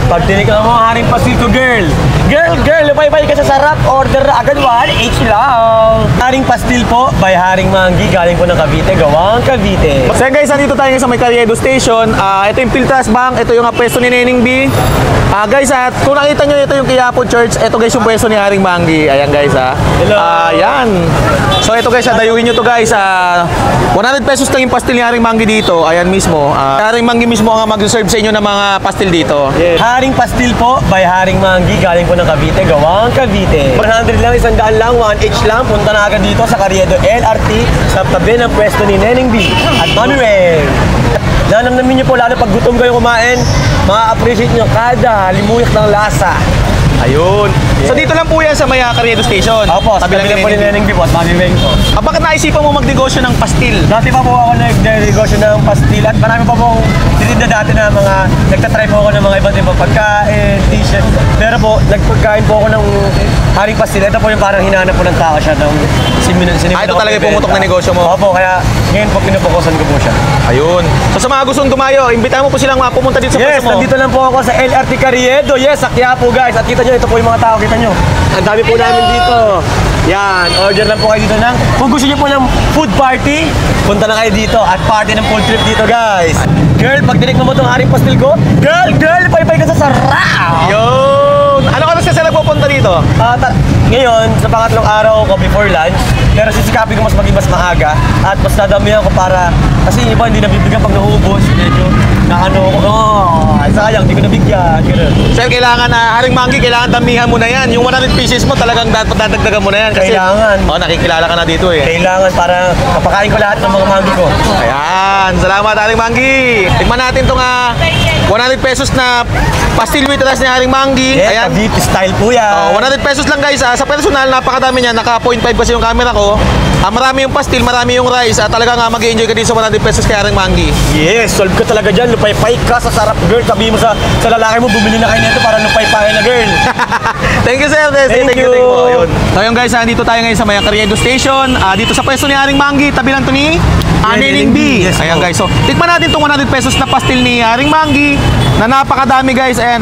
Pag tinikman mo haring pastil ko, girl. Girl, lupay-pay ka sa sarap. Order na agad 1H lang. Haring pastil po by Haring Manggi. Galing po ng Cavite, gawang Cavite. So guys, nandito tayo sa may Carriedo Station. Ito yung Piltras Bank. Ito yung pwesto ni Neneng B. Guys, kung nakita nyo, ito yung Quiapo Church. Ito guys yung pwesto ni Haring Manggi. Ayan guys Hello. Ayan. So ito guys, dayuhin nyo to guys. 100 pesos lang yung pastil ni Haring Manggi dito. Ayan mismo. Haring Manggi mismo ang mag-serve sa inyo ng mga pastil dito. Yes. Haring pastil po by Haring Manggi. Galing po ng Cavite, gawang Cavite. 100 lang, 100 lang, 1H lang. Punta na agad dito sa Carriedo LRT sa tabi ng pwesto ni Neneng B at Mami Ren. Nanamnamin nyo po, lalo pag gutom kayo kumain, ma-appreciate nyo kada limuyak ng lasa. Ayun. So dito lang po yan sa may Carriedo Station. Opo, tabi lang po ni Neneng B po at Mami Ren po. Bakit naisipan mo magnegosyo ng pastil? Dati pa po ako nag-negosyo ng pastil at marami pa po titinda dati na mga nagtatry po ako ng mga iba't ibang pagkain, t-shirt. Pero po, nagpagkain po ako ng haring pastil. Ito po yung parang hinanap po ng tao siya ng ito talaga yung pumutok na negosyo mo? Opo, kaya ngayon po pinupokusan ko po siya. Ayun. So sa mga gustong dumayo, imbitahan mo po silang pumunta dito sa pwesto mo. Yes, nandito lang po ako sa LRT Carriedo. Yes, sa Quiapo guys. At kita nyo, ito po yung mga tao, kita nyo. Ang dami po namin dito. Yan, order lang po kayo dito ng. Kung gusto nyo po ng food party, punta na kayo dito at party ng food trip dito guys. Girl, pag tinikman mo itong haring pastil ko, girl, pay-pay ka sa sarap! Yun! Ano ka kasi nagpupunta dito? Ngayon, sa pangatlong araw ko before lunch, pero sisikapin ko mas maging mas maaga at mas dadamihan ko para, kasi yung iba hindi nabibigyan pag naubos, medyo sayang, hindi ko nabigyan. Sir, kailangan Haring Manggi, kailangan damihan mo na yan. Yung 100 pieces mo talagang dadagdagan mo na yan. Kasi, kailangan. Nakikilala ka na dito eh. Kailangan para mapakain ko lahat ng mga manggi ko. Ayan, salamat Haring Manggi. Tikman natin itong 100 pesos na pastil with rice ni Haring Manggi. Yes, ayan. Cavite style po yan. 100 pesos lang guys. Sa personal, napakadami niya. Naka 0.5 kasi yung camera ko. Marami yung pastil, marami yung rice. Talagang mag-i-enjoy ka din sa 100 pesos kay Haring Manggi. Yes, solve ka talaga dyan. Lupay-pay ka sa sarap, girl. Sabihin mo sa lalaki mo, bumili na kayo nito para lupay-pay na, girl. Thank you, sir. Thank you. So yun guys, dito tayo ngayon sa may Carriedo Station. Dito sa pwesto ni Haring Manggi, tabi lang to ni Neneng B. Yes, ayan guys, so tikman natin itong 100 pesos na pastil ni Haring Manggi na napakadami guys. Ayan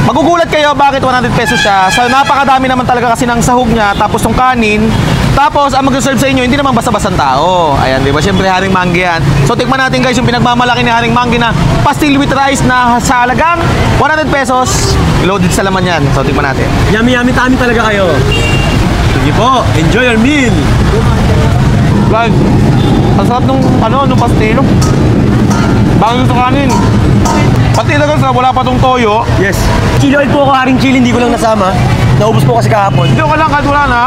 magugulat kayo bakit 100 pesos siya. So napakadami naman talaga kasi ng sahog niya, tapos yung kanin. Tapos ang mag-serve sa inyo, hindi naman basta-bastang tao. Ayan, di ba? Siyempre Haring Manggi yan. So tikman natin guys yung pinagmamalaki ni Haring Manggi na pastil with rice na sa halagang 100 pesos. Loaded sa laman yan. So tikman natin. Yummy tummy talaga kayo. Sige po, enjoy your meal. Guys, ang sarap nung pastil. Bago sa kanin. Pati na guys, wala pa tong toyo. Yes. Chili oil po ako, haring chili, hindi ko lang nasama. Naubos po kasi kahapon. Hindi ko lang kahit wala na.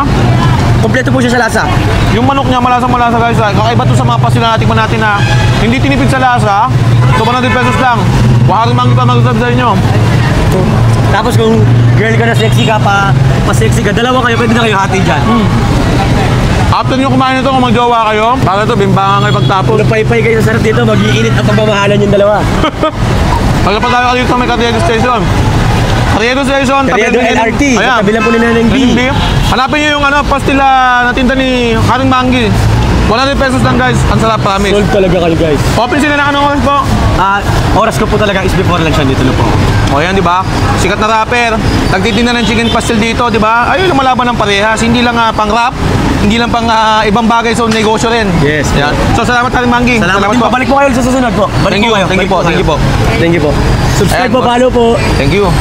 Kompleto po siya sa lasa. Yung manok niya malasang-malasa guys. Kakaiba to sa mga pastil na natin na hindi tinipid sa lasa. So 100 pesos lang. Haring Manggi pa mag-serve sa inyo. Tapos kung girl ka na sexy ka pa, mas sexy ka, dalawa kayo, pwede na kayo hati dyan. After nyo kumain ito, kung magjowa kayo, para ito, bimbangan kayo pagtapos. Lupay-pay kayo sa sarap dito, mag-iinit ang pagmamahalan yung dalawa. Paglapan tayo ka dito sa may Carriedo Station. Carriedo Station, Carriedo LRT, tabi lang po ni Neneng B. Hanapin nyo yung pastil na tinta ni Haring Manggi. 100 pesos lang guys, ang sarap, promise. Sold talaga kayo guys. Open sila na anong oras po? Oras ko po talaga is before lunch dito na po. O yan, di ba? Sikat na rapper. Nagtitinda ng chicken pastil dito, di ba? Ayun, lumalaban ng parehas. Hindi lang pang rap, hindi lang pang ibang bagay sa negosyo rin. Yes. Yan. So salamat Haring Manggi. Salamat po. Babalik po kayo sa susunod po. Thank you po. Thank you po. Subscribe po, follow po. Thank you.